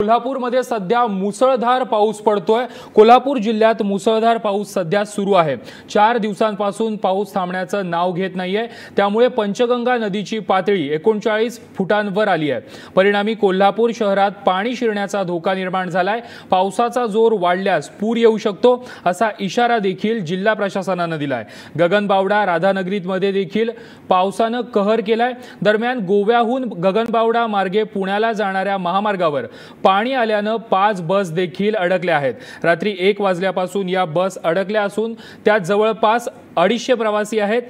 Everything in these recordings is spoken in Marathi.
कोल्हापूरमध्ये सध्या मुसळधार पाऊस पडतोय। कोल्हापूर जिल्ह्यात मुसळधार पाऊस सध्या सुरू आहे। 4 दिवसांपासून पाऊस थांबण्याचं नाव घेत नाहीये। त्यामुळे पंचगंगा नदीची पातळी 39 फुटांवर आली आहे। परिणामी कोल्हापूर शहरात पाणी शिरण्याचा धोका निर्माण झालाय। पावसाचा जोर वाढल्यास पूर येऊ शकतो असा इशारा देखील जिल्हा प्रशासनाने दिलाय। गगनबावडा राधानगरीमध्ये देखील पावसाने कहर केलाय। दरम्यान गोव्याहून गगनबावडा मार्गे पुण्याला जाणाऱ्या महामार्गावर पाणी आल्याने 5 बस देखील अडकल्या आहेत। रात्री 1 वाजल्यापासून या बस अडकल्या असून त्यात जवळपास 250 प्रवासी आहेत।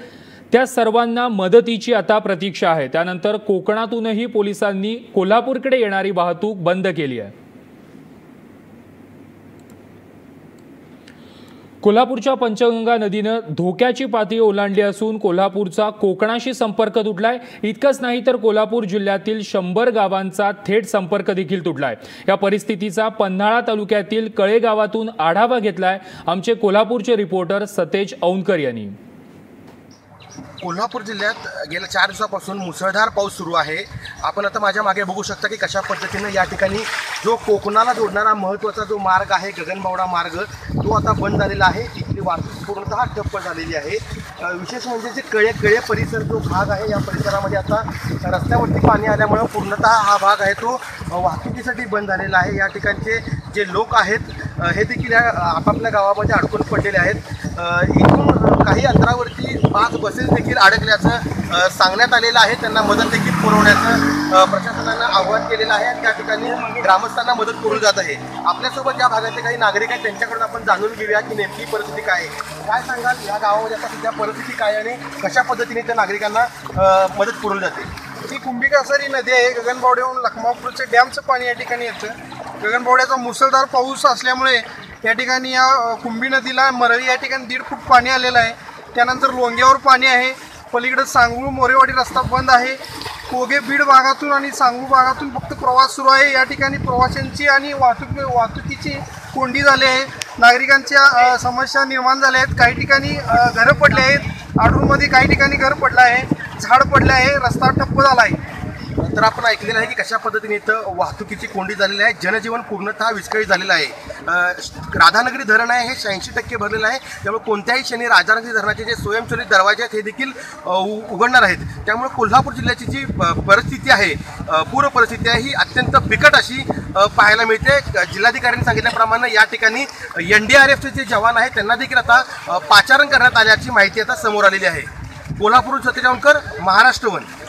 त्या सर्वांना मदतीची आता प्रतीक्षा आहे। त्यानंतर कोकणातूनही पोलिसांनी कोल्हापूरकडे येणारी वाहतूक बंद केली आहे। कोल्हापूरच्या पंचगंगा नदीने धोक्याची पातळी ओलांडली असून कोल्हापूरचा कोकणाशी संपर्क तुटलाय। इतकंच नाही तर कोल्हापूर जिल्ह्यातील 100 गावांचा थेट संपर्क देखील तुटलाय। या परिस्थितीचा पन्हाळा तालुक्यातील कळे गावातून आढावा घेतलाय आमचे कोल्हापूरचे रिपोर्टर सतेज औंधकर यांनी। कोल्हापूर जिल्ह्यात गेल्या 4 दिवसापासून मुसळधार पाऊस सुरू आहे। आपण आता माझ्या मागे बघू शकता की कशा पद्धतीने या ठिकाणी जो कोकणाला जोडणारा महत्त्वाचा जो मार्ग आहे गगनबावडा मार्ग तो आता बंद झालेला आहे। इथली वाहतूक पूर्णतः ठप्प झालेली आहे। विशेष म्हणजे जे कळे परिसर जो भाग आहे या परिसरामध्ये आता रस्त्यावरती पाणी आल्यामुळे पूर्णतः हा भाग आहे तो वाहतुकीसाठी बंद झालेला आहे। या ठिकाणचे जे लोक आहेत हे देखील आपापल्या गावामध्ये अडकून पडलेले आहेत। इथून काही अंतरावरती 5 बसेस देखील अडकल्याचं सांगण्यात आलेलं आहे। त्यांना मदत देखील पुरवण्याचं प्रशासनानं आवाहन केलेलं आहे आणि त्या ठिकाणी ग्रामस्थांना मदत पुरवली जात आहे। आपल्यासोबत या भागातले काही नागरिक आहेत त्यांच्याकडून आपण जाणून घेऊया की नेमकी परिस्थिती काय आहे। काय सांगाल या गावामध्ये आता सध्या परिस्थिती काय आणि कशा पद्धतीने त्या नागरिकांना मदत पुरवली जाते? ही कुंभिकासारी नदी आहे। गगनबावड्याहून लखमापूरचे डॅमचं पाणी या ठिकाणी येतं। गगनबावड्याचा मुसळधार पाऊस असल्यामुळे या ठिकाणी या कुंभी नदीला मरळी या ठिकाणी 1.5 फूट पाणी आलेलं आहे। त्यानंतर लोंग्यावर पाणी आहे। पलीकडे सांगूळ मोरेवाडी रस्ता बंद आहे। कोगे बीड भागातून आणि सांगूळ भागातून फक्त प्रवास सुरू आहे। या ठिकाणी प्रवाशांची आणि वाहतुकीची कोंडी झाली आहे। नागरिकांच्या समस्या निर्माण झाल्या आहेत। काही ठिकाणी घरं पडले आहेत। आडूरमध्ये काही ठिकाणी घर पडलं आहे, झाड पडलं आहे, रस्ता ठप्प झाला आहे। तर आपण ऐकलेलं आहे की कशा पद्धतीने इथं वाहतुकीची कोंडी झालेली आहे। जनजीवन पूर्णतः विस्कळीत झालेलं आहे। राधानगरी धरण आहे हे 86% भरलेलं आहे। त्यामुळे कोणत्याही क्षणी राधानगरी धरणाचे जे स्वयंचलित दरवाजे आहेत हे देखील उघडणार आहेत। त्यामुळे कोल्हापूर जिल्ह्याची जी परिस्थिती आहे पूर परिस्थिती आहे ही अत्यंत बिकट अशी पाहायला मिळते। जिल्हाधिकाऱ्यांनी सांगितल्याप्रमाणे या ठिकाणी NDRFचे जे जवान आहेत त्यांना देखील आता पाचारण करण्यात आल्याची माहिती आता समोर आलेली आहे। कोल्हापूर सतेज औंधकर, महाराष्ट्र वन।